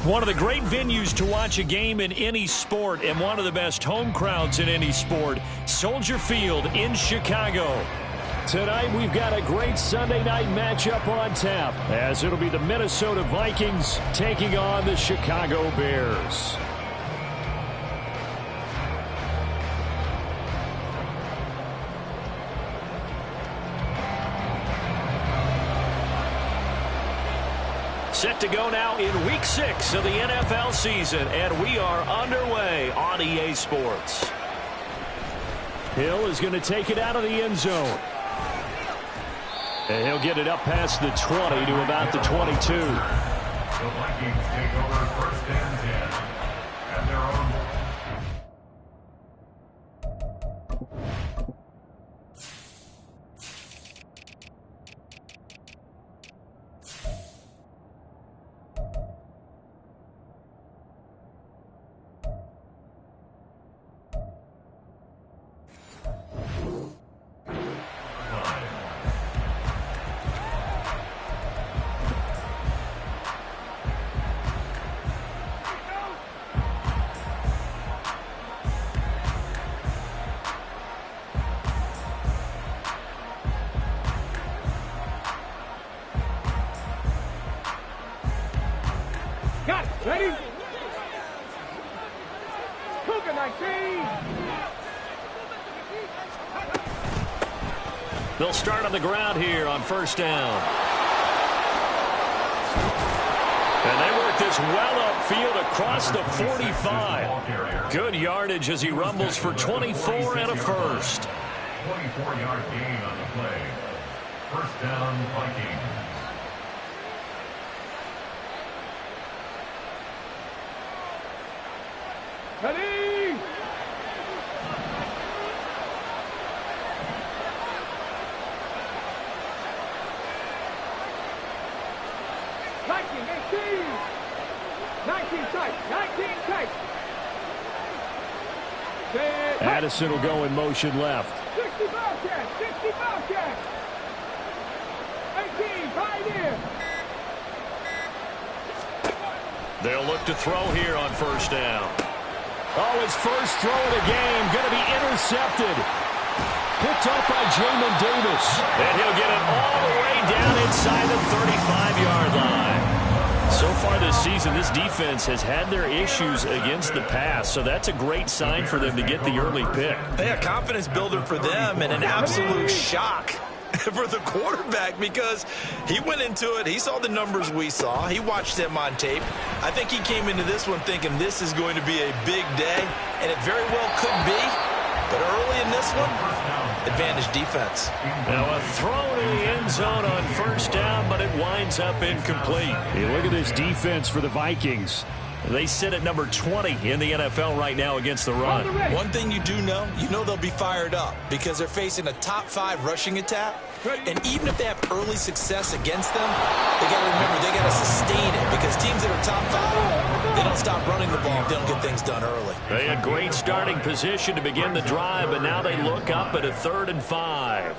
One of the great venues to watch a game in any sport and one of the best home crowds in any sport, Soldier Field in Chicago. Tonight we've got a great Sunday night matchup on tap as it'll be the Minnesota Vikings taking on the Chicago Bears. Set to go now in Week 6 of the NFL season, and we are underway on EA Sports. Hill is going to take it out of the end zone. And he'll get it up past the 20 to about the 22. The Vikings take over first and 10 at their own. Got it. Ready? Cougar 19. They'll start on the ground here on first down. And they work this well upfield across the 45. Good yardage as he rumbles for 24 and a first. 24-yard gain on the play. First down, Vikings. Ready? Nineteen, 18. 19 tight. 19 tight. Addison will go in motion left. 60 Bobcats. 60 Bobcats. 18, right in. They'll look to throw here on first down. Oh, his first throw of the game going to be intercepted. Picked up by Jamin Davis. And he'll get it all the way down inside the 35-yard line. So far this season, this defense has had their issues against the pass, so that's a great sign for them to get the early pick. Yeah, confidence builder for them and an absolute shock for the quarterback because he went into it. He saw the numbers we saw. He watched them on tape. I think he came into this one thinking this is going to be a big day, and it very well could be. But early in this one, advantage defense. Now a throw to the end zone on first down, but it winds up incomplete. Hey, look at this defense for the Vikings. They sit at number 20 in the NFL right now against the run. One thing you do know, they'll be fired up because they're facing a top 5 rushing attack. And even if they have early success against them, they got to remember they got to sustain it because teams that are top 5, they don't stop running the ball if they don't get things done early. They had great starting position to begin the drive, but now they look up at a 3rd and 5.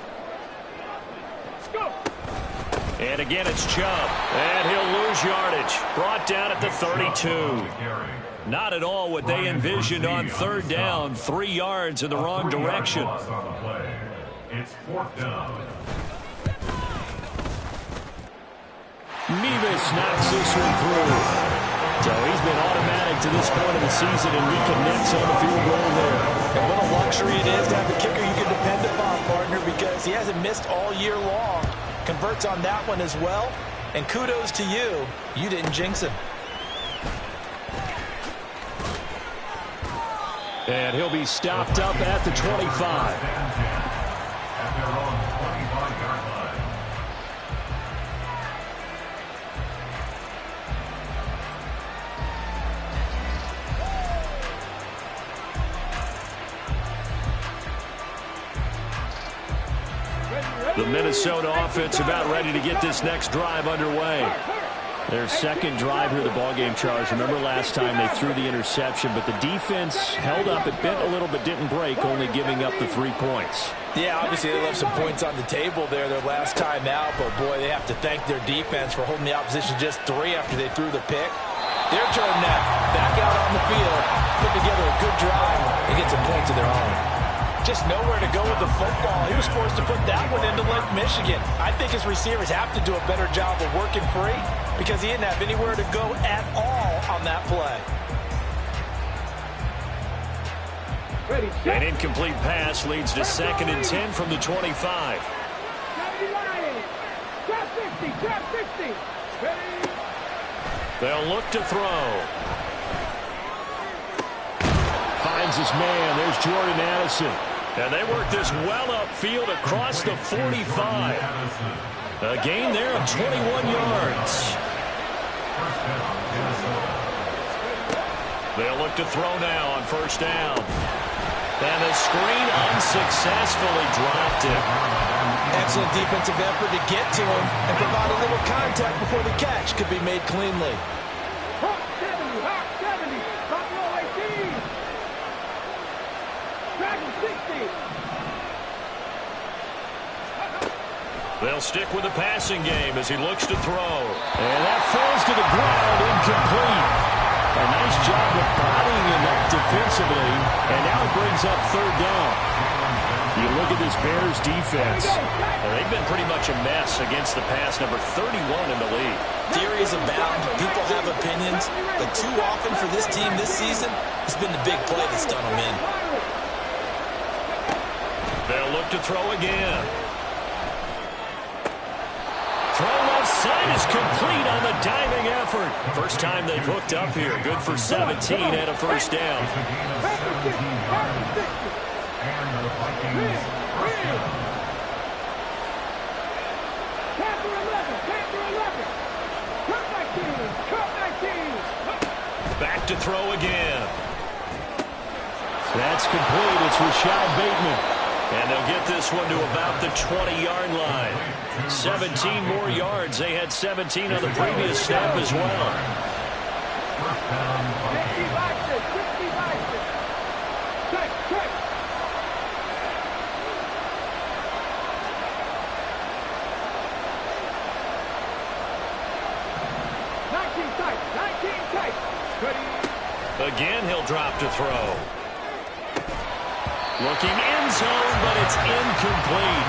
And again, it's Chubb. And he'll lose yardage. Brought down at the 32. Not at all what they envisioned on 3rd down. 3 yards in the wrong direction. It's 4th down. Nevis knocks this one through. So he's been automatic to this point of the season and reconnects on the field goal there. And what a luxury it is to have a kicker you can depend upon, partner, because he hasn't missed all year long. Converts on that one as well. And kudos to you. You didn't jinx him. And he'll be stopped up at the 25. At their own 25-yard line. The Minnesota offense about ready to get this next drive underway. Their second drive here of the ballgame, Charles. Remember last time they threw the interception, but the defense held up. It bent a little but didn't break, only giving up the 3 points. Yeah, obviously they left some points on the table there their last time out, but boy, they have to thank their defense for holding the opposition just 3 after they threw the pick. Their turn now. Back out on the field. Put together a good drive and get some points of their own. Just nowhere to go with the football. He was forced to put that one into Lake Michigan. I think his receivers have to do a better job of working free because he didn't have anywhere to go at all on that play. Ready, set. An incomplete pass leads to 2nd and 10 from the 25. 79. Trap 50, trap 50. Ready. They'll look to throw. Finds his man. There's Jordan Addison. And they work this well upfield across the 45. A gain there of 21 yards. They'll look to throw now on 1st down. And the screen unsuccessfully dropped it. Excellent defensive effort to get to him and provide a little contact before the catch could be made cleanly. Hawk 70, Hawk 70. Buffalo 18. Dragon 60. They'll stick with the passing game as he looks to throw. And that falls to the ground, incomplete. A nice job of bodying him up defensively, and now it brings up 3rd down. You look at this Bears defense. They've been pretty much a mess against the pass, number 31 in the league. Theories abound. People have opinions. But too often for this team this season, it's been the big play that's done them in. They'll look to throw again. Throw left side is complete on the diving effort. First time they've hooked up here. Good for 17 and a 1st down. Back to throw again. That's complete. It's Rashad Bateman. And they'll get this one to about the 20-yard line. 17 more yards. They had 17 on the previous snap as well. 19 tight, 19 tight. Ready. Again, he'll drop to throw. Looking end zone, but it's incomplete.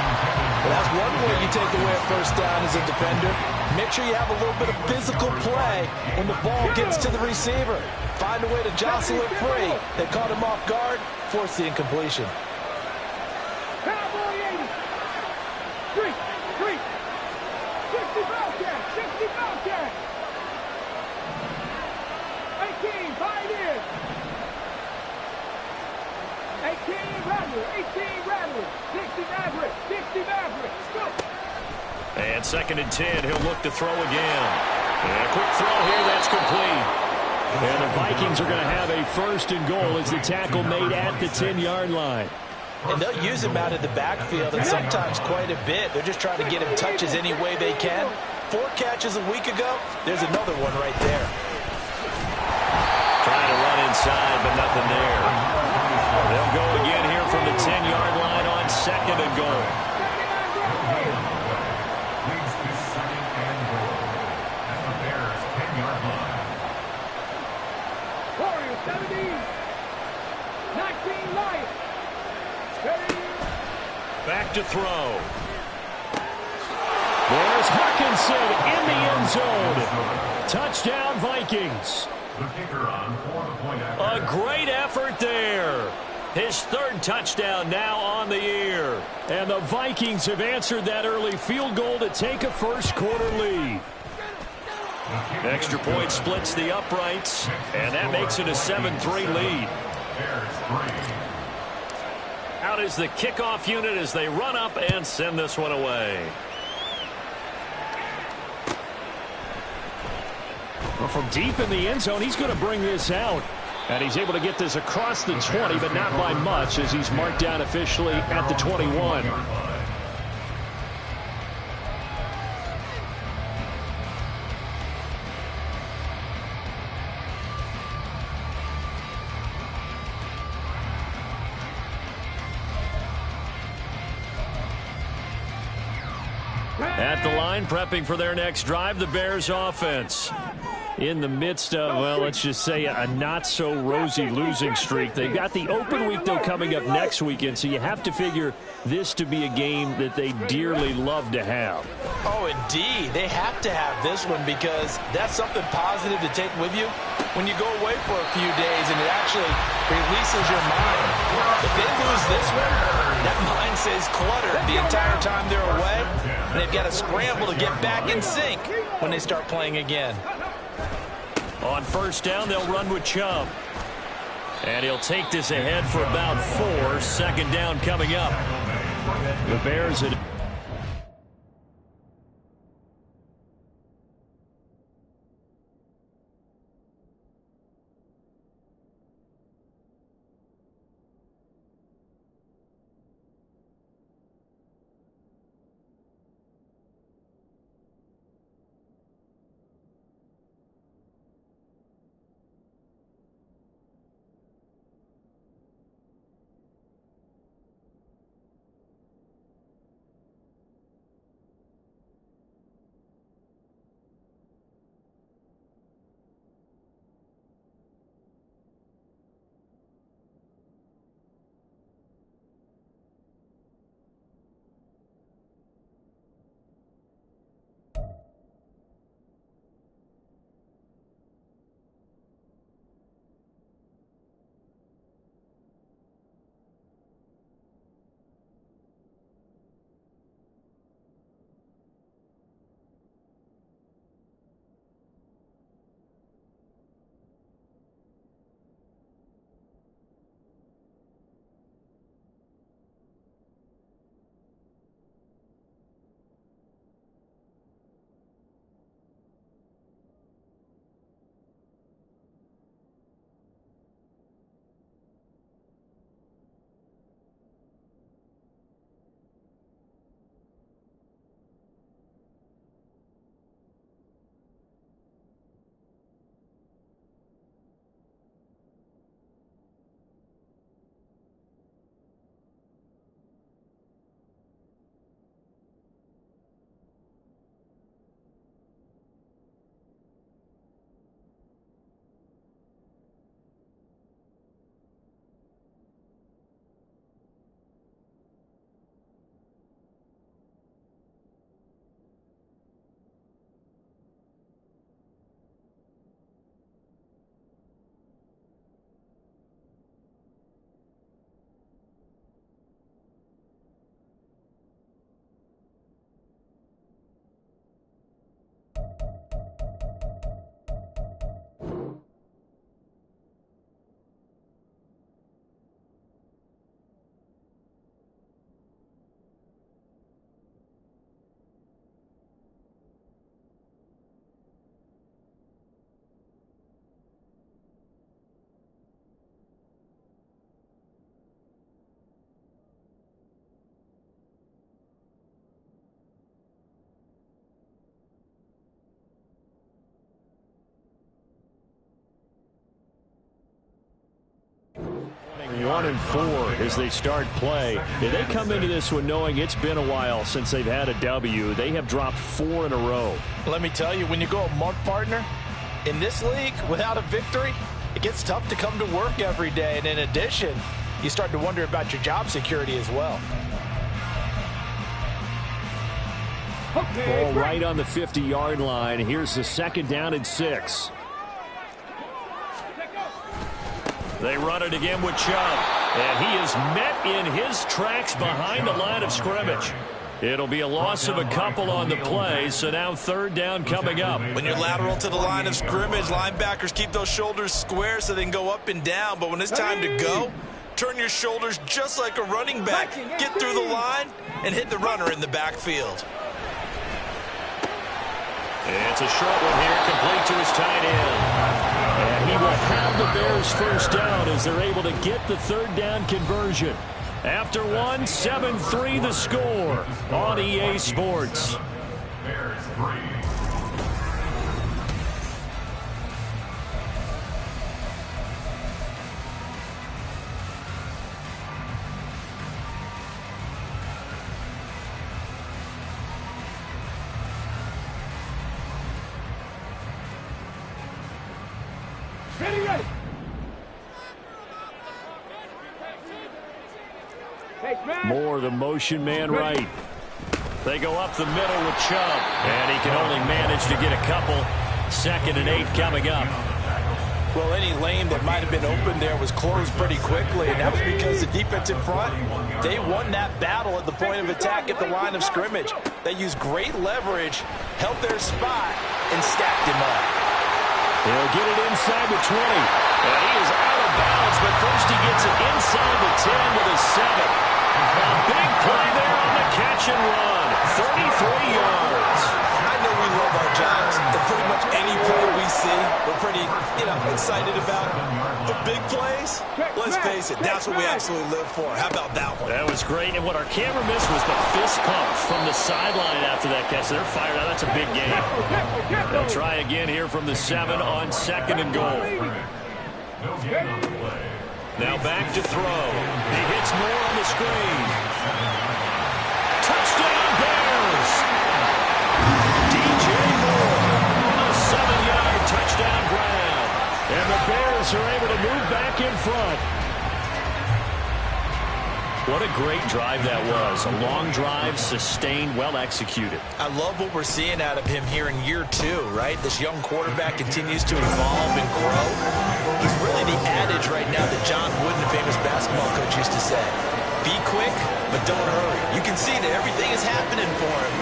Well, that's one way you take away a 1st down as a defender. Make sure you have a little bit of physical play when the ball gets to the receiver. Find a way to jostle it free. They caught him off guard, forced the incompletion. Cowboy 80. 3, 60 Bobcats, 60 Bobcats. 18, 5 in. 18 Rattler, 18 Rattler, 60 Maverick, 60 Maverick. Go. And 2nd and 10, he'll look to throw again. And a quick throw here, that's complete. And the Vikings are going to have a 1st and goal as the tackle made at the 10-yard line. And they'll use him out of the backfield and sometimes quite a bit. They're just trying to get him touches any way they can. 4 catches a week ago, there's another one right there. Trying to run inside, but nothing there. They'll go again here from the 10-yard line on 2nd and goal. Leads to 2nd and goal at the Bears' 10-yard line. Warriors 70. 19 Lions. Ready. Back to throw. There's Hawkinson in the end zone. Touchdown, Vikings. The kicker on for the point after. A great effort there. His 3rd touchdown now on the year. And the Vikings have answered that early field goal to take a 1st quarter lead. Extra point splits the uprights, and that makes it a 7-3 lead. Bears 3. Out is the kickoff unit as they run up and send this one away. Well, from deep in the end zone, he's going to bring this out. And he's able to get this across the 20, but not by much as he's marked down officially at the 21. At the line, prepping for their next drive, the Bears offense. In the midst of, well, let's just say a not-so-rosy losing streak. They've got the open week, though, coming up next weekend, so you have to figure this to be a game that they dearly love to have. Oh, indeed. They have to have this one because that's something positive to take with you when you go away for a few days, and it actually releases your mind. If they lose this one, that mind stays cluttered the entire time they're away, and they've got to scramble to get back in sync when they start playing again. On first down, they'll run with Chubb. And he'll take this ahead for about 4. Second down coming up. The Bears at... One and 4 as they start play. They come into this one knowing it's been a while since they've had a W. They have dropped 4 in a row. Let me tell you, when you go a month, partner, in this league, without a victory, it gets tough to come to work every day. And in addition, you start to wonder about your job security as well. Ball right on the 50-yard line. Here's the second down and 6. They run it again with Chubb. And he is met in his tracks behind the line of scrimmage. It'll be a loss of a couple on the play, so now third down coming up. When you're lateral to the line of scrimmage, linebackers keep those shoulders square so they can go up and down. But when it's time to go, turn your shoulders just like a running back. Get through the line and hit the runner in the backfield. It's a short one here, complete to his tight end. And he will have the Bears first down as they're able to get the third down conversion. After one, 7-3 the score on EA Sports. Bears 3. Ready, ready. Hey, man. More the motion man right. They go up the middle with Chubb. And he can only manage to get a couple. 2nd and 8 coming up. Well, any lane that might have been open there was closed pretty quickly, and that was because the defensive front, they won that battle at the point of attack at the line of scrimmage. They used great leverage, held their spot, and stacked him up. He'll get it inside the 20. And he is out of bounds, but first he gets it inside the 10 to the 7. A big play there on the catch and run. 33 yards. I know we love our jobs, and pretty much any play we see, we're pretty, excited about. The big plays, let's face it, that's what we absolutely live for. How about that one? That was great, and what our camera missed was the fist pump from the sideline after that catch. They're fired out. That's a big game. They'll try again here from the 7 on 2nd and goal. Now back to throw. He hits Moore on the screen. Touchdown Bears! DJ Moore, a 7-yard touchdown grab. And the Bears are able to move back in front. What a great drive that was. A long drive, sustained, well executed. I love what we're seeing out of him here in year 2, right? This young quarterback continues to evolve and grow. He's really the adage right now that John Wooden, a famous basketball coach, used to say. Be quick, but don't hurry. You can see that everything is happening for him,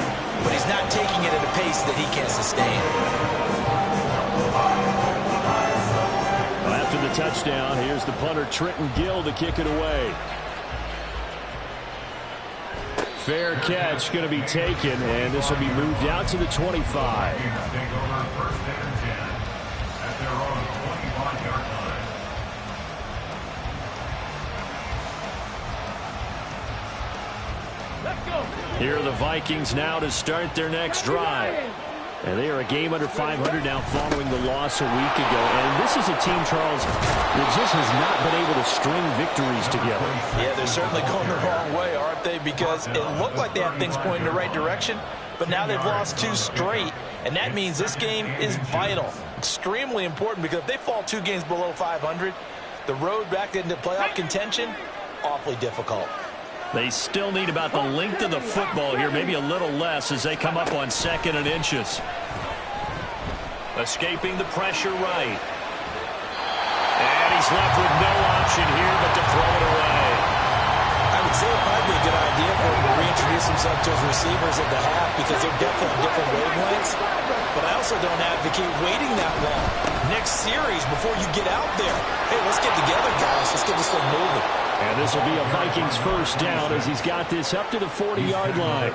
but he's not taking it at a pace that he can't sustain. After the touchdown, here's the punter Trenton Gill to kick it away. Fair catch going to be taken, and this will be moved out to the 25. Take over 1st and 10 at their own 25-yard line. Let's go. Here are the Vikings now to start their next drive. And they are a game under 500 now following the loss a week ago. And this is a team, Charles, that just has not been able to string victories together. Yeah, they're certainly going the wrong way, aren't they? Because it looked like they had things pointing in the right direction, but now they've lost 2 straight. And that means this game is vital, extremely important, because if they fall 2 games below 500, the road back into playoff contention, awfully difficult. They still need about the length of the football here, maybe a little less as they come up on 2nd and inches. Escaping the pressure right. And he's left with no option here but to throw it away. I would say it might be a good idea for him to reintroduce himself to his receivers at the half because they're definitely on different wavelengths. But I also don't advocate waiting that long. Next series, before you get out there, hey, let's get together, guys. Let's get this thing moving. And this will be a Vikings first down as he's got this up to the 40-yard line.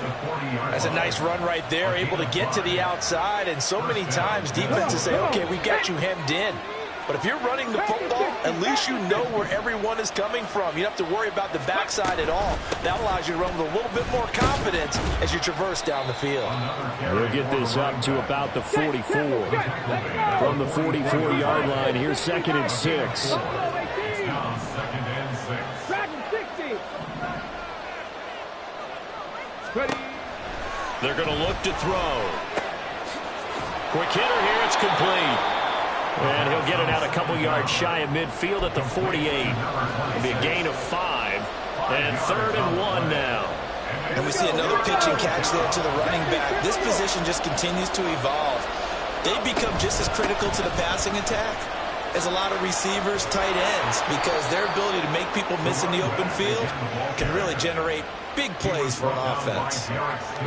That's a nice run right there, able to get to the outside. And so many times defenses say, okay, we've got you hemmed in. But if you're running the football, at least you know where everyone is coming from. You don't have to worry about the backside at all. That allows you to run with a little bit more confidence as you traverse down the field. We'll get this up to about the 44. From the 44-yard line, here's 2nd and 6. Now 2nd and 6. Dragon 60. Ready. They're going to look to throw. Quick hitter here, it's complete. And he'll get it out a couple yards shy of midfield at the 48. It'll be a gain of 5. And 3rd and 1 now. And we see another pitch and catch there to the running back. This position just continues to evolve. They become just as critical to the passing attack as a lot of receivers, tight ends, because their ability to make people miss in the open field can really generate big plays for an offense.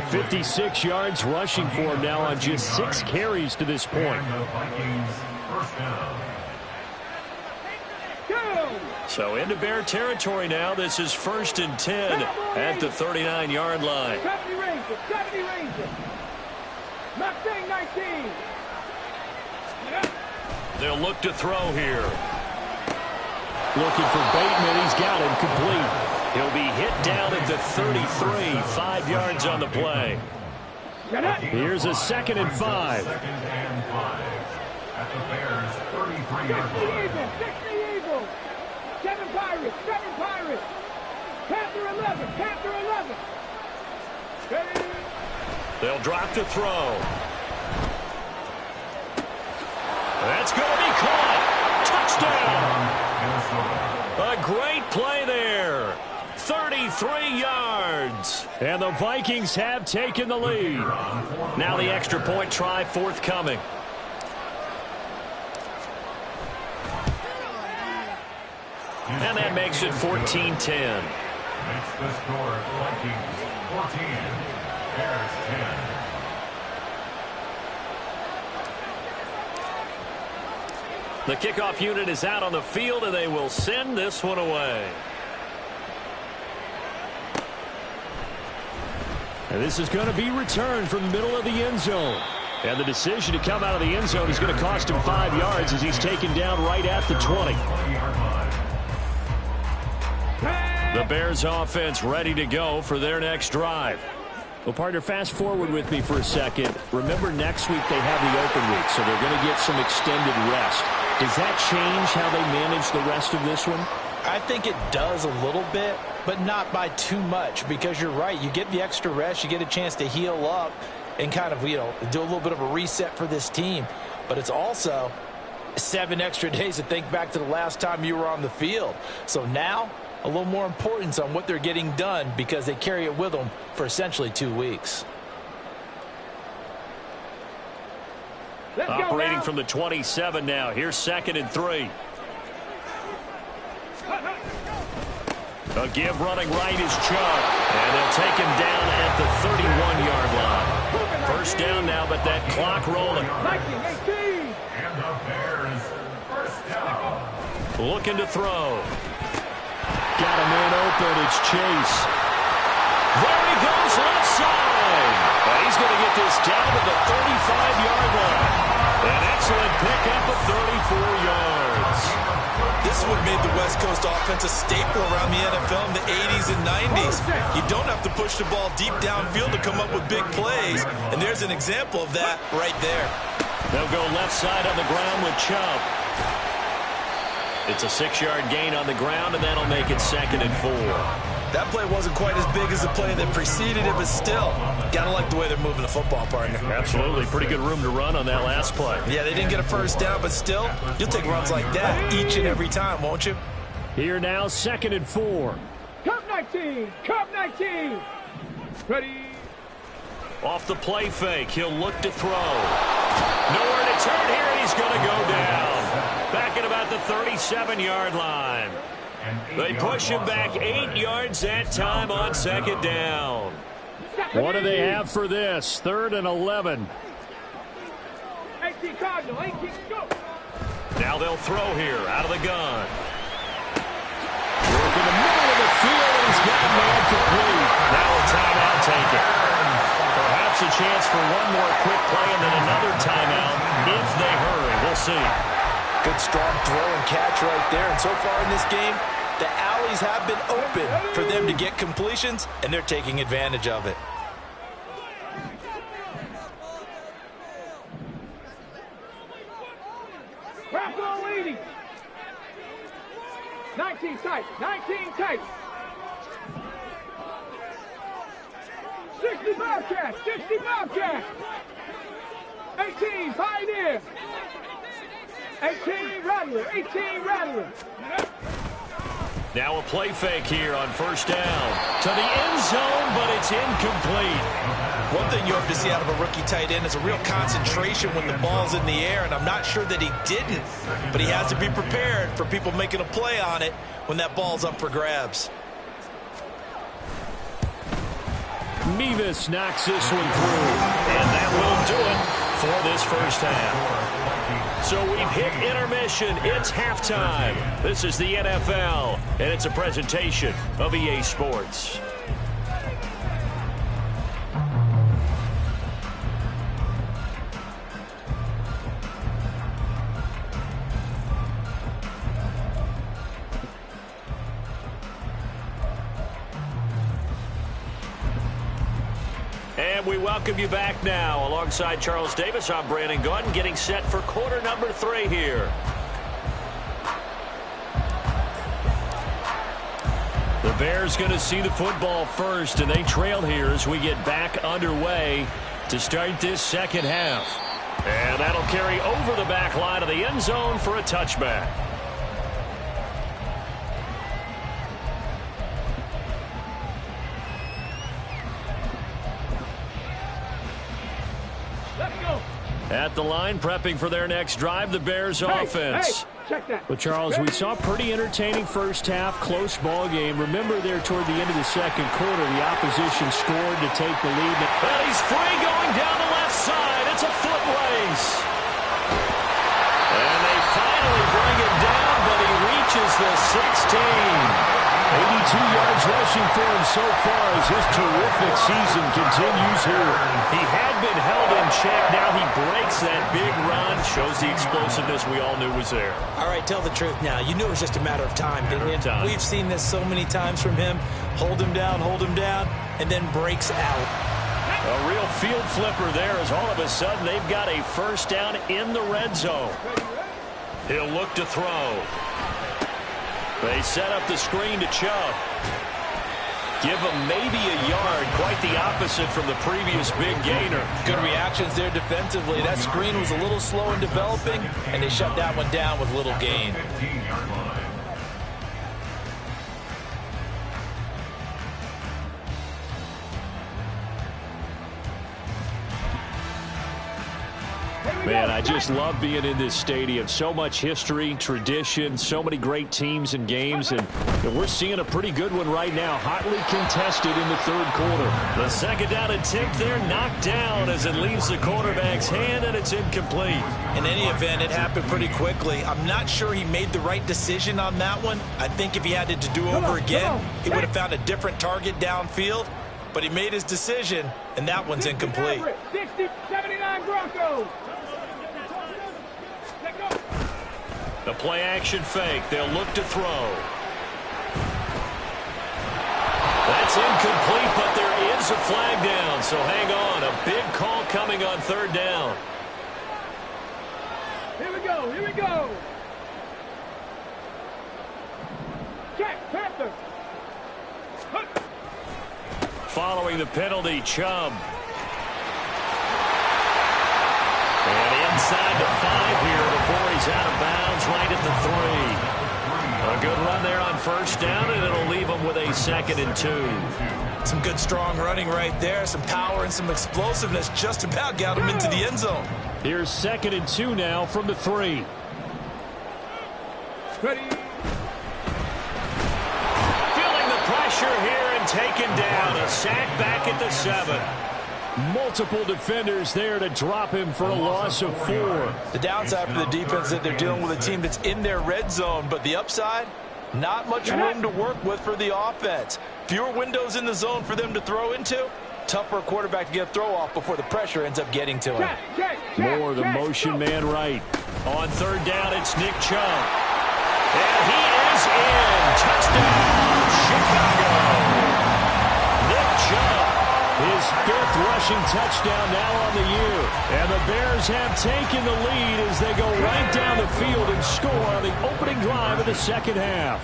56 yards rushing for him now on just 6 carries to this point. So into Bear territory now. This is 1st and 10 at the 39-yard line. 70 Rangers. Mustang 19. They'll look to throw here. Looking for Bateman. He's got him complete. He'll be hit down at the 33. 5 yards on the play. Here's a 2nd and 5. At the Bears' 33-yard line. 60 Eagles. 7 Pirates. Panther 11. Ready. They'll drop to throw. That's going to be caught. touchdown. Minnesota. A great play there. 33 yards. And the Vikings have taken the lead. Now the extra point try forthcoming. And that makes it 14-10. Makes the score Vikings 14, Bears 10. The kickoff unit is out on the field, and they will send this one away. And this is going to be returned from the middle of the end zone. And the decision to come out of the end zone is going to cost him 5 yards as he's taken down right at the 20. The Bears offense ready to go for their next drive. Well, partner, fast forward with me for a second. Remember, next week they have the open week, so they're going to get some extended rest. Does that change how they manage the rest of this one? I think it does a little bit, but not by too much, because you're right. You get the extra rest. You get a chance to heal up and kind of, do a little bit of a reset for this team. But it's also 7 extra days to think back to the last time you were on the field. So now, a little more importance on what they're getting done because they carry it with them for essentially 2 weeks. Operating from the 27 now. Here's 2nd and 3. A give running right is Chubb. And they'll take him down at the 31-yard line. First down now, but that clock rolling. 19-18. And the Bears first down. Looking to throw. Got a man open. It's Chase. There he goes left side. And he's going to get this down to the 35-yard line. An excellent pickup of 34 yards. This would made the West Coast offense a staple around the NFL in the 80s and 90s. You don't have to push the ball deep downfield to come up with big plays, and there's an example of that right there. They'll go left side on the ground with Chubb. It's a 6-yard gain on the ground, and that'll make it 2nd and 4. That play wasn't quite as big as the play that preceded it, but still, gotta like the way they're moving the football, partner. Absolutely. Pretty good room to run on that last play. Yeah, they didn't get a first down, but still, you'll take runs like that each and every time, won't you? Here now, 2nd and 4. Cup 19. Cup 19. Ready. Off the play fake, he'll look to throw. Nowhere to turn here, and he's going to go down. Back at about the 37-yard line. They push him back 8 yards that time on 2nd down. What do they have for this? 3rd and 11. 18 Cardinal. 18 go. Now they'll throw here out of the gun. Work in the middle of the field, and he's got man complete. Now a timeout taken. Perhaps a chance for one more quick play and then another timeout if they hurry. We'll see. Good strong throw and catch right there. And so far in this game, the alleys have been open for them to get completions, and they're taking advantage of it. Craft leading. 19 tight. 19 tight. 60 Bobcat. 60 Bobcat. 18 Pioneer. 18 Rattler. 18 Rattler. Now a play fake here on 1st down. To the end zone, but it's incomplete. One thing you hope to see out of a rookie tight end is a real concentration when the ball's in the air, and I'm not sure that he didn't, but he has to be prepared for people making a play on it when that ball's up for grabs. Mevis knocks this one through, and that will do it for this first half. So we've hit intermission. It's halftime. This is the NFL, and it's a presentation of EA Sports. And we welcome you back now. Alongside Charles Davis, I'm Brandon Gaudin, getting set for quarter number 3 here. The Bears going to see the football first, and they trail here as we get back underway to start this second half. And that'll carry over the back line of the end zone for a touchback. At the line, prepping for their next drive, the Bears offense. Check that. But, Charles, we saw a pretty entertaining first half, close ball game. Remember there toward the end of the second quarter, the opposition scored to take the lead. And he's free going down the left side. It's a foot race. And they finally bring it down, but he reaches the 16. 82 yards rushing for him so far as his terrific season continues here. He had been held in check. Now he breaks that big run. Shows the explosiveness we all knew was there. All right, tell the truth now. You knew it was just a matter of time, didn't you? We've seen this so many times from him. Hold him down, and then breaks out. A real field flipper there as all of a sudden they've got a first down in the red zone. He'll look to throw. They set up the screen to Chubb. Give him maybe a yard, quite the opposite from the previous big gainer. Good reactions there defensively. That screen was a little slow in developing, and they shut that one down with little gain. 15-yard line. Man, I just love being in this stadium. So much history, tradition, so many great teams and games, and we're seeing a pretty good one right now. Hotly contested in the third quarter. The second down attempt there knocked down as it leaves the quarterback's hand, and it's incomplete. In any event, it happened pretty quickly. I'm not sure he made the right decision on that one. I think if he had it to do over again, he would have found a different target downfield, but he made his decision, and that one's incomplete. 60-79 Broncos. The play-action fake. They'll look to throw. That's incomplete, but there is a flag down, so hang on. A big call coming on third down. Here we go. Here we go. Check. Panther. Following the penalty, Chubb. And inside the 5 here before he's out of bounds, right at the 3. A good run there on first down, and it'll leave him with a 2nd and 2. Some good strong running right there, some power and some explosiveness just about got him into the end zone. Here's 2nd and 2 now from the 3. Ready. Feeling the pressure here and taken down. A sack back at the 7. Multiple defenders there to drop him for a loss of 4. The downside for the defense is that they're dealing with a team that's in their red zone, but the upside, not much room to work with for the offense. Fewer windows in the zone for them to throw into. Tough for a quarterback to get a throw off before the pressure ends up getting to him. More the motion man right. On third down, it's Nick Chubb. And he is in. Touchdown, Chicago. Nick Chubb. His 5th rushing touchdown now on the year. And the Bears have taken the lead as they go right down the field and score on the opening drive of the second half.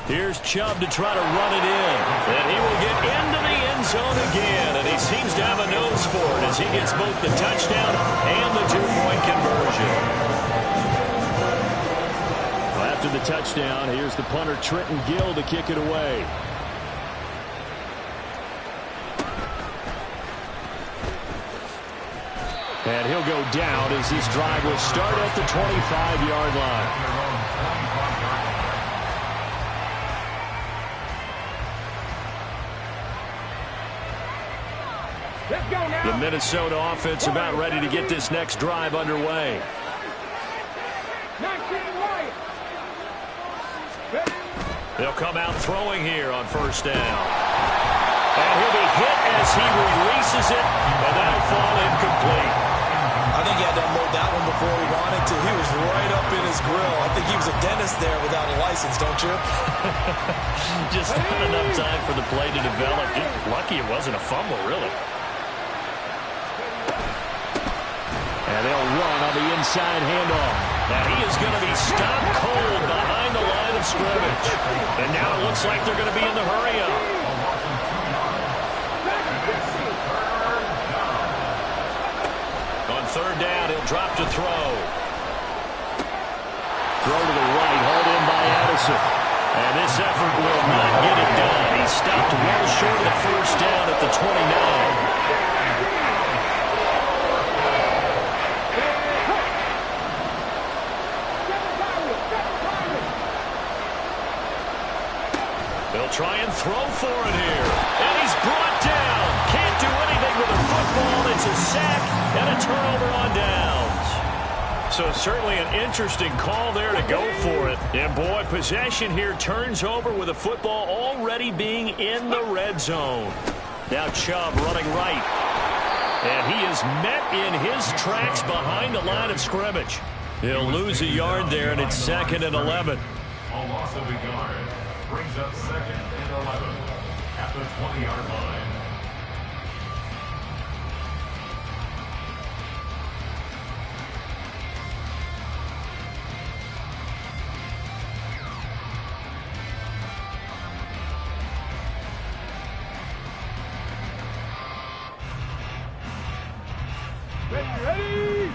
Here's Chubb to try to run it in. And he will get into the end zone again. And he seems to have a nose for it as he gets both the touchdown and the 2-point conversion. After the touchdown, here's the punter Trenton Gill to kick it away. And he'll go down as this drive will start at the 25-yard line. Let's go now. The Minnesota offense about ready to get this next drive underway. 19 right. They'll come out throwing here on first down. And he'll be hit as he releases it, and that'll fall incomplete. I think he had to unload that one before he wanted to. He was right up in his grill. I think he was a dentist there without a license, don't you? Just not enough time for the play to develop. Just lucky it wasn't a fumble, really. And they'll run on the inside handoff. Now he is going to be stopped cold behind the line of scrimmage. And now it looks like they're going to be in the hurry-up. Third down, he'll drop to throw. Throw to the right, hauled in by Addison. And this effort will not get it done. He stopped well short of the first down at the 29. throw for it here. And he's brought down. Can't do anything with a football. It's a sack and a turnover on downs. So certainly an interesting call there to go for it. And boy, possession here turns over with a football already being in the red zone. Now Chubb running right. And he is met in his tracks behind the line of scrimmage. He'll lose a yard there, and it's 2nd and 11. A loss of a yard brings up 2nd and 11 at the 20-yard line. Ready?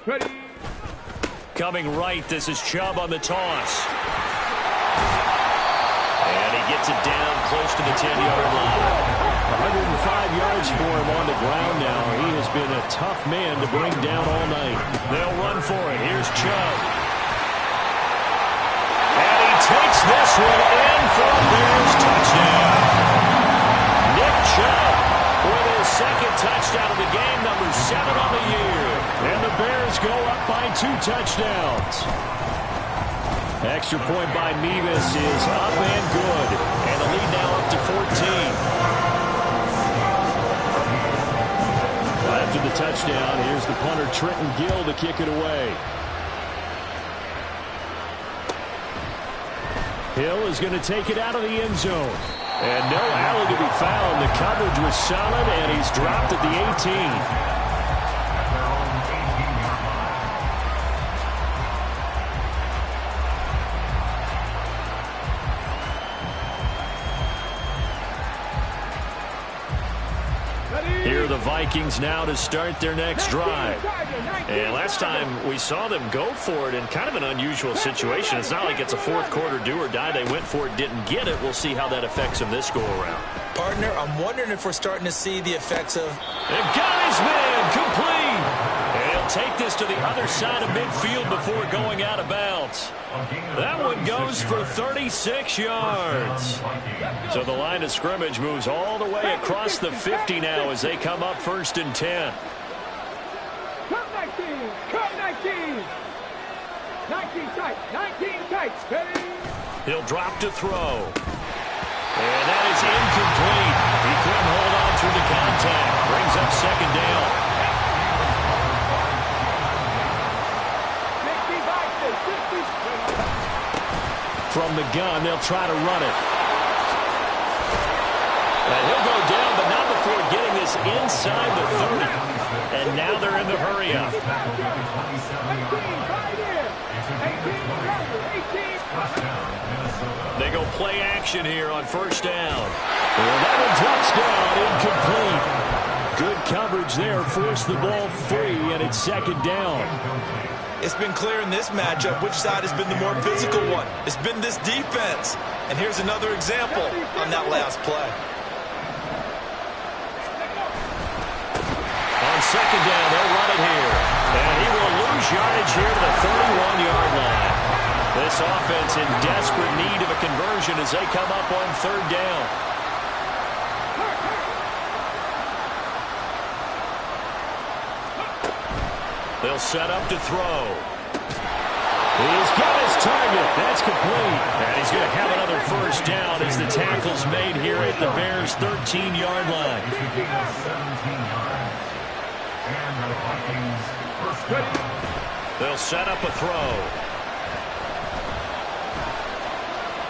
Ready? Coming right, this is Chubb on the toss. And he gets it down close to the 10-yard line. 105 yards for him on the ground now. He has been a tough man to bring down all night. They'll run for it. Here's Chubb. And he takes this one in for a Bears touchdown. Nick Chubb with his 2nd touchdown of the game, number 7 on the year. And the Bears go up by 2 touchdowns. Extra point by Mevis is up and good. And the lead now up to 14. After the touchdown, here's the punter Trenton Gill to kick it away. Hill is going to take it out of the end zone. And no alley to be found. The coverage was solid, and he's dropped at the 18. Here are the Vikings now to start their next drive. And last time we saw them go for it in kind of an unusual situation. It's not like it's a fourth quarter do or die. They went for it, didn't get it. We'll see how that affects them this go-around. Partner, I'm wondering if we're starting to see the effects of... They've got his man complete. And he'll take this to the other side of midfield before going out of bounds. That one goes for 36 yards. So the line of scrimmage moves all the way across the 50 now as they come up 1st and 10. Come 19! Come 19! 19 tight! 19 tight! Ready? He'll drop to throw. And that is incomplete. He couldn't hold on through the contact. Brings up 2nd down. From the gun, they'll try to run it. And he'll go down, but not before getting this inside the 30. And now they're in the hurry-up. They go play action here on 1st down. And that one drops down, incomplete. Good coverage there, forced the ball free, and it's 2nd down. It's been clear in this matchup which side has been the more physical one. It's been this defense. And here's another example on that last play. On 2nd down, they'll run it here. And he will lose yardage here to the 31-yard line. This offense in desperate need of a conversion as they come up on 3rd down. They'll set up to throw. He's got his target. That's complete. And he's going to have another 1st down as the tackle's made here at the Bears' 13-yard line. They'll set up a throw.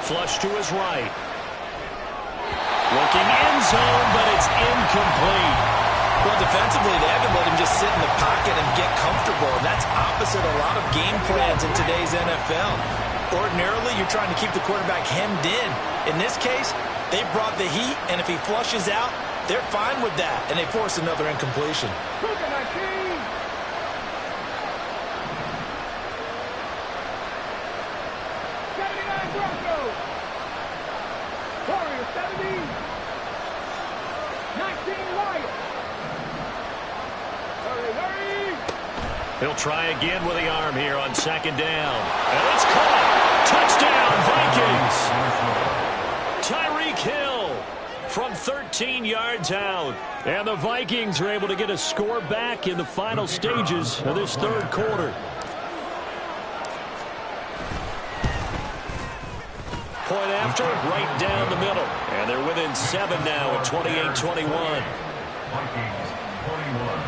Flush to his right. Looking end zone, but it's incomplete. Well, defensively, they haven't let him just sit in the pocket and get comfortable. And that's opposite a lot of game plans in today's NFL. Ordinarily, you're trying to keep the quarterback hemmed in. In this case, they brought the heat, and if he flushes out, they're fine with that, and they force another incompletion. 19 Lions. Hurry. He'll try again with the arm here on second down. And it's caught. Touchdown, Vikings. Tyreek Hill from 13 yards out. And the Vikings are able to get a score back in the final stages of this third quarter. Point after, right down the middle. And they're within 7 now at 28-21. Vikings 21.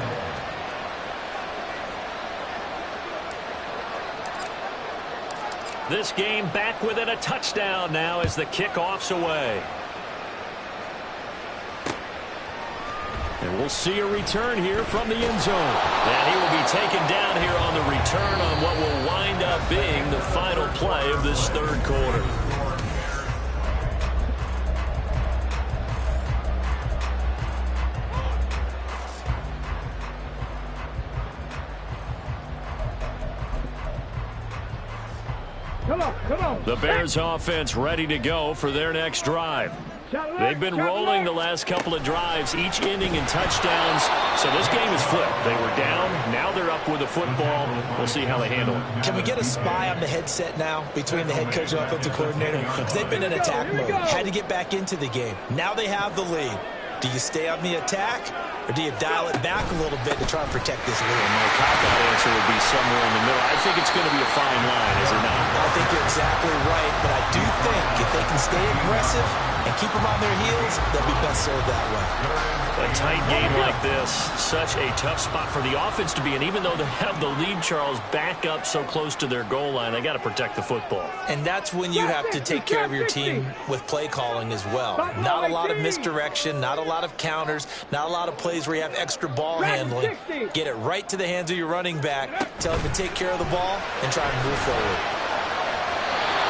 This game back within a touchdown now as the kickoff's away. And we'll see a return here from the end zone. And he will be taken down here on the return on what will wind up being the final play of this third quarter. Come on. The Bears offense ready to go for their next drive. They've been rolling the last couple of drives, each ending in touchdowns. So this game is flipped. They were down. Now they're up with the football. We'll see how they handle it. Can we get a spy on the headset now between the head coach and offensive coordinator? Because they've been in attack mode. Had to get back into the game. Now they have the lead. Do you stay on the attack, or do you dial it back a little bit to try and protect this lead? And my cop-out answer would be somewhere in the middle. I think it's going to be a fine line, is it not? I think you're exactly right, but I do think if they can stay aggressive and keep them on their heels, they'll be best served that way. A tight game like this, such a tough spot for the offense to be in. Even though they have the lead, Charles, back up so close to their goal line, they got to protect the football. And that's when you have to take care of your team with play calling as well. Not a lot of misdirection, not a lot of counters, not a lot of plays where you have extra ball handling. Get it right to the hands of your running back, tell him to take care of the ball, and try and move forward.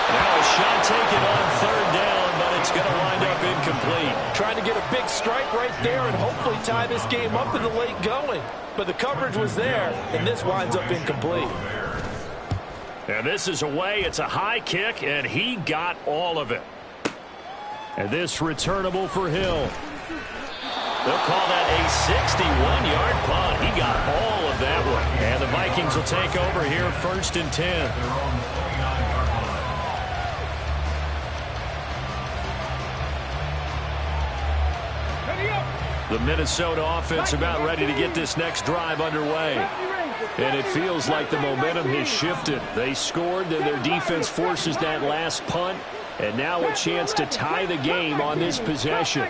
Now a shot taken on third down, but it's going to wind up incomplete. Trying to get a big strike right there and hopefully tie this game up in the late going. But the coverage was there, and this winds up incomplete. And this is away. It's a high kick, and he got all of it. And this returnable for Hill. They'll call that a 61-yard punt. He got all of that one. And the Vikings will take over here, 1st and 10. The Minnesota offense about ready to get this next drive underway. And it feels like the momentum has shifted. They scored, then their defense forces that last punt. And now a chance to tie the game on this possession.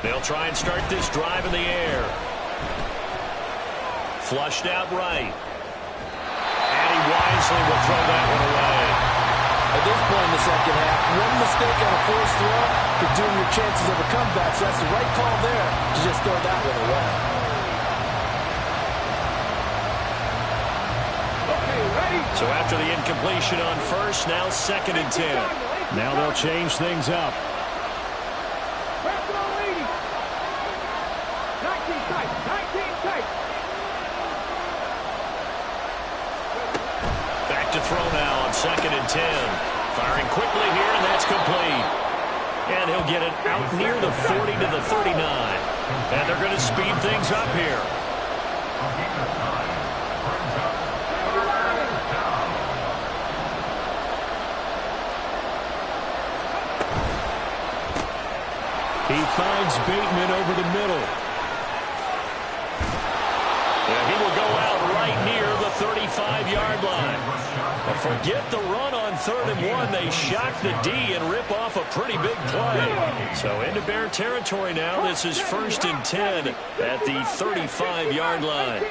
They'll try and start this drive in the air. Flushed out right. And he wisely will throw that one away. At this point in the second half, one mistake on a forced throw could doom your chances of a comeback. So that's the right call there to just throw that one away. So after the incompletion on first, now 2nd and 10. Now they'll change things up. Back to throw now on 2nd and 10. Firing quickly here, and that's complete. And he'll get it out near the 40 to the 39. And they're going to speed things up here. He finds Bateman over the middle. And he will go out right near the 35-yard line. But forget the run on 3rd and 1. They shock the D and rip off a pretty big play. So into Bear territory now. This is 1st and 10 at the 35-yard line.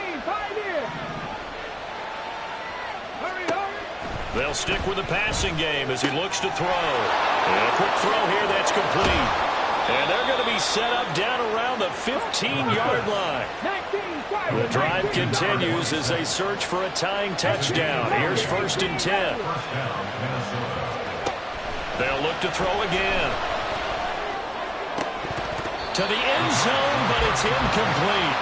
They'll stick with the passing game as he looks to throw. And a quick throw here that's complete. And they're going to be set up down around the 15-yard line. The drive continues as they search for a tying touchdown. Here's 1st and 10. They'll look to throw again. To the end zone, but it's incomplete.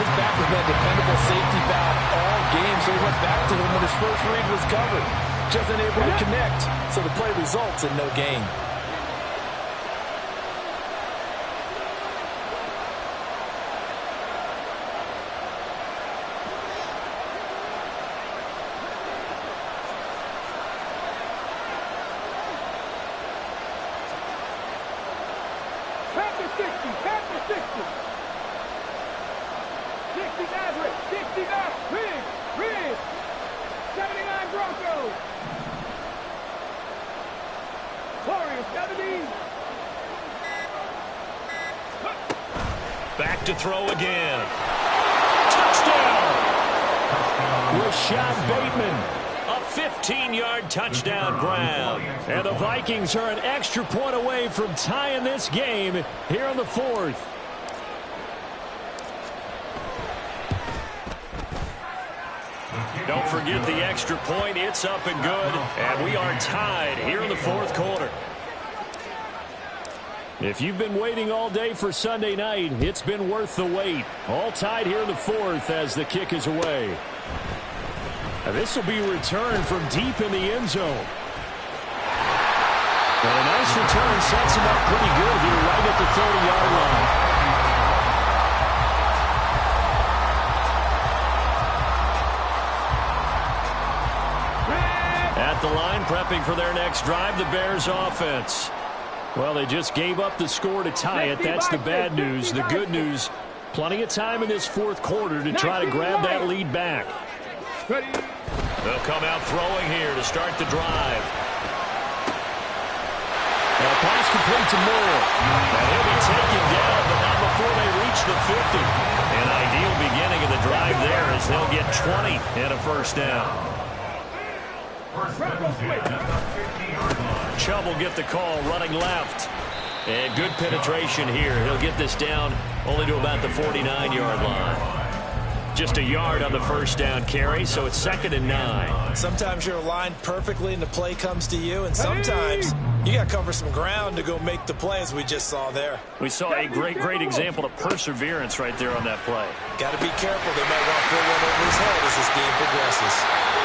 His back has been a dependable safety valve all game, so he went back to him when his first read was covered. Just unable to connect, so the play results in no gain. Ridge. 79 Broncos. Warriors 70. Back to throw again. Touchdown! Rashad Bateman. A 15-yard touchdown grab. And the Vikings are an extra point away from tying this game here in the fourth. Don't forget the extra point. It's up and good. And we are tied here in the fourth quarter. If you've been waiting all day for Sunday night, it's been worth the wait. All tied here in the fourth as the kick is away. Now this will be returned from deep in the end zone. And a nice return sets him up pretty good here right at the 30-yard line. At the line, prepping for their next drive, the Bears offense. Well, they just gave up the score to tie it. That's the bad news. The good news, plenty of time in this fourth quarter to try to grab that lead back. They'll come out throwing here to start the drive. Now pass complete to Moore. And he'll be taken down, but not before they reach the 50. An ideal beginning of the drive there as they'll get 20 and a first down. Chubb will get the call running left. And good penetration here. He'll get this down only to about the 49-yard line. Just a yard on the first down carry, so it's 2nd and 9. Sometimes you're aligned perfectly and the play comes to you, and sometimes you got to cover some ground to go make the play, as we just saw there. We saw a great example of perseverance right there on that play. Got to be careful. They might want to throw one over his head as this game progresses.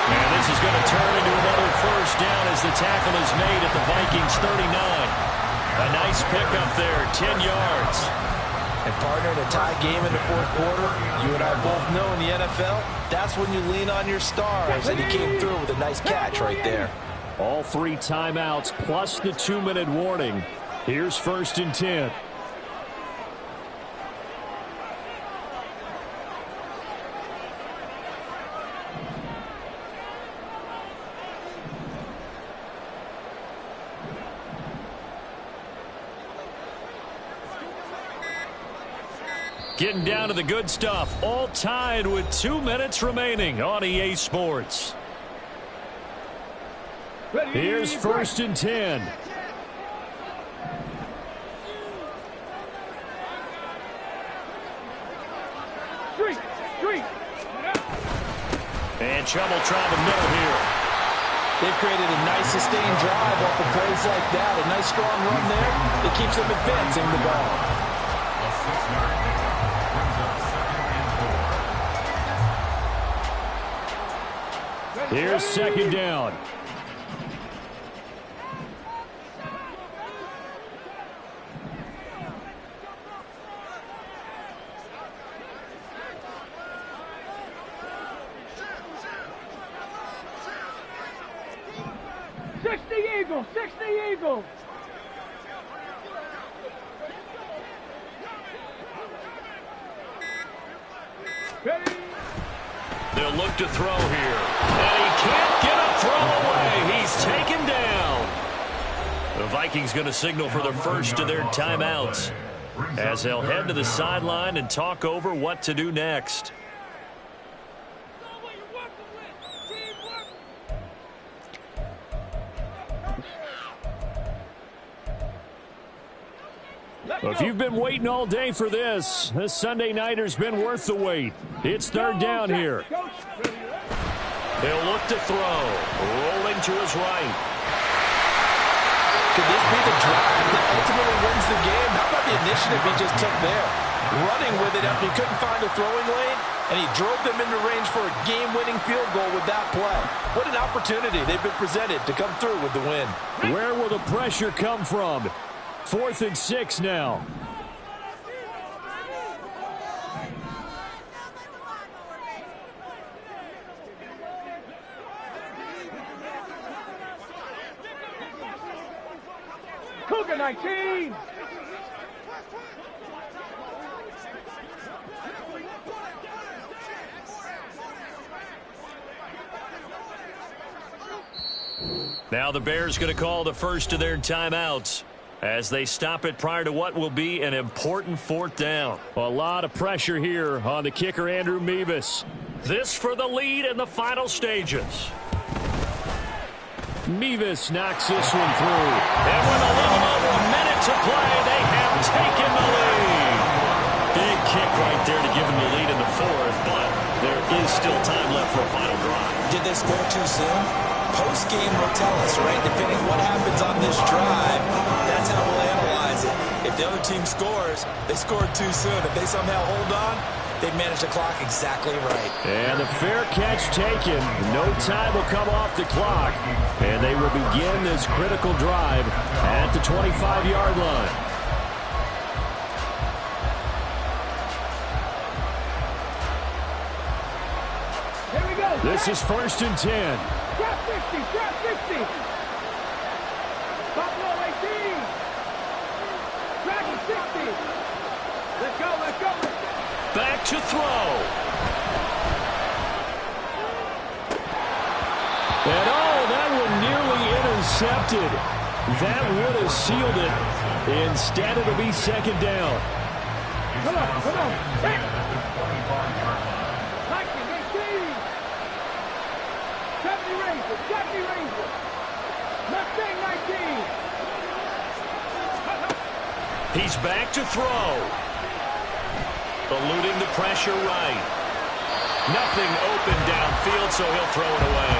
And this is going to turn into another first down as the tackle is made at the Vikings 39. A nice pickup there, 10 yards. And partner, in a tie game in the fourth quarter, you and I both know in the NFL, that's when you lean on your stars, and he came through with a nice catch right there. All 3 timeouts plus the 2-minute warning. Here's 1st and 10. Getting down to the good stuff. All tied with 2 minutes remaining on EA Sports. Here's 1st and 10. And Chubb will try the middle here. They've created a nice sustained drive off of plays like that. A nice strong run there that keeps them advancing the ball. Here's 2nd down. Eagles, 60 Eagles. They'll look to throw here. And he can't get a throw away. He's taken down. The Vikings going to signal for the first of their timeouts as they'll head to the sideline and talk over what to do next. Well, if you've been waiting all day for this Sunday nighter's been worth the wait. It's 3rd down here. They'll look to throw. Rolling to his right. Could this be the drive that ultimately wins the game? How about the initiative he just took there? Running with it after he couldn't find a throwing lane, and he drove them into range for a game-winning field goal with that play. What an opportunity they've been presented to come through with the win. Where will the pressure come from? 4th and 6 now. Cougar 19. Now the Bears going to call the first of their timeouts as they stop it prior to what will be an important fourth down. A lot of pressure here on the kicker, Andrew Mevis. This for the lead in the final stages. Mevis knocks this one through. And with a little over a minute to play, they have taken the lead. Big kick right there to give them the lead in the fourth, but there is still time left for a final drive. Did they score too soon? Post-game will tell us, right? Depending on what happens on this drive, that's how we'll analyze it. If the other team scores, they scored too soon. If they somehow hold on, they manage the clock exactly right. And the fair catch taken. No time will come off the clock. And they will begin this critical drive at the 25-yard line. Here we go. This is 1st and 10. Drop 50, drop 50. Buffalo 18. Dragon 60. Let's go, let's go, let's go. Back to throw. And that one nearly intercepted. That would have sealed it. Instead, it'll be 2nd down. Come on, come on. Hey. 19, 70 Rangers, 70 Rangers. Mustang 19. He's back to throw. Eluding the pressure right. Nothing open downfield, so he'll throw it away.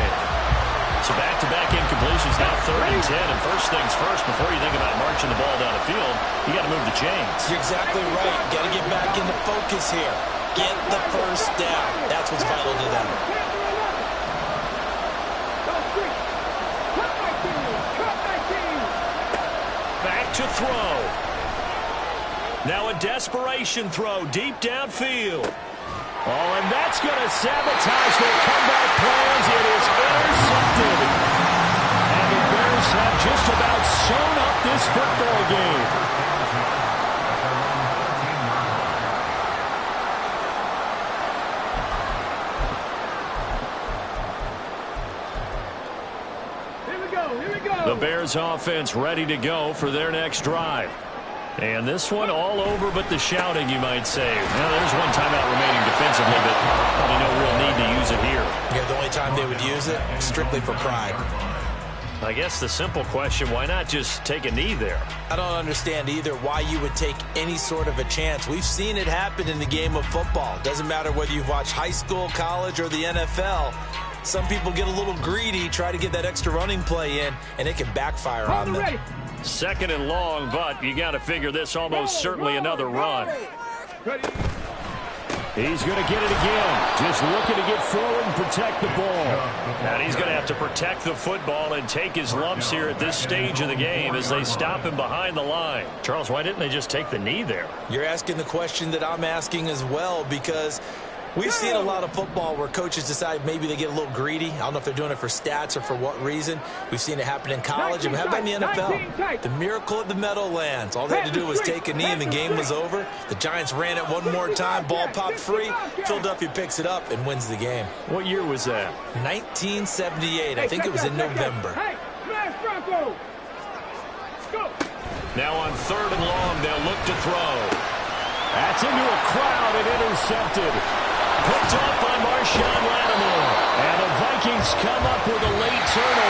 So back-to-back incompletions, now 3rd and 10. And first things first, before you think about marching the ball down the field, you got to move the chains. You're exactly right. Got to get back into focus here. Get the first down. That's what's vital to them. Back to throw. Now a desperation throw deep downfield. Oh, and that's going to sabotage their comeback plans. It is intercepted. And the Bears have just about sewn up this football game. Here we go, here we go. The Bears offense ready to go for their next drive. And this one all over but the shouting, you might say. Now, there's one timeout remaining defensively, but probably no real need to use it here. Yeah, the only time they would use it, strictly for pride. I guess the simple question, why not just take a knee there? I don't understand either why you would take any sort of a chance. We've seen it happen in the game of football. Doesn't matter whether you've watched high school, college, or the NFL. Some people get a little greedy, try to get that extra running play in, and it can backfire on them. Ready. 2nd and long, but you got to figure this almost certainly another run. Ready. He's going to get it again. Just looking to get forward and protect the ball. And he's going to have to protect the football and take his lumps here at this stage of the game as they stop him behind the line. Charles, why didn't they just take the knee there? You're asking the question that I'm asking as well, because we've seen a lot of football where coaches decide maybe they get a little greedy. I don't know if they're doing it for stats or for what reason. We've seen it happen in college. And how about in the NFL? The miracle at the Meadowlands. All they had to do was take a knee and the game was over. The Giants ran it one more time. Ball popped free. Philadelphia picks it up and wins the game. What year was that? 1978. I think it was in November. Hey, smash Bronco. Go. Now on 3rd and long, they'll look to throw. That's into a crowd and intercepted. Picked up by Marshawn Lattimore. And the Vikings come up with a late turnover.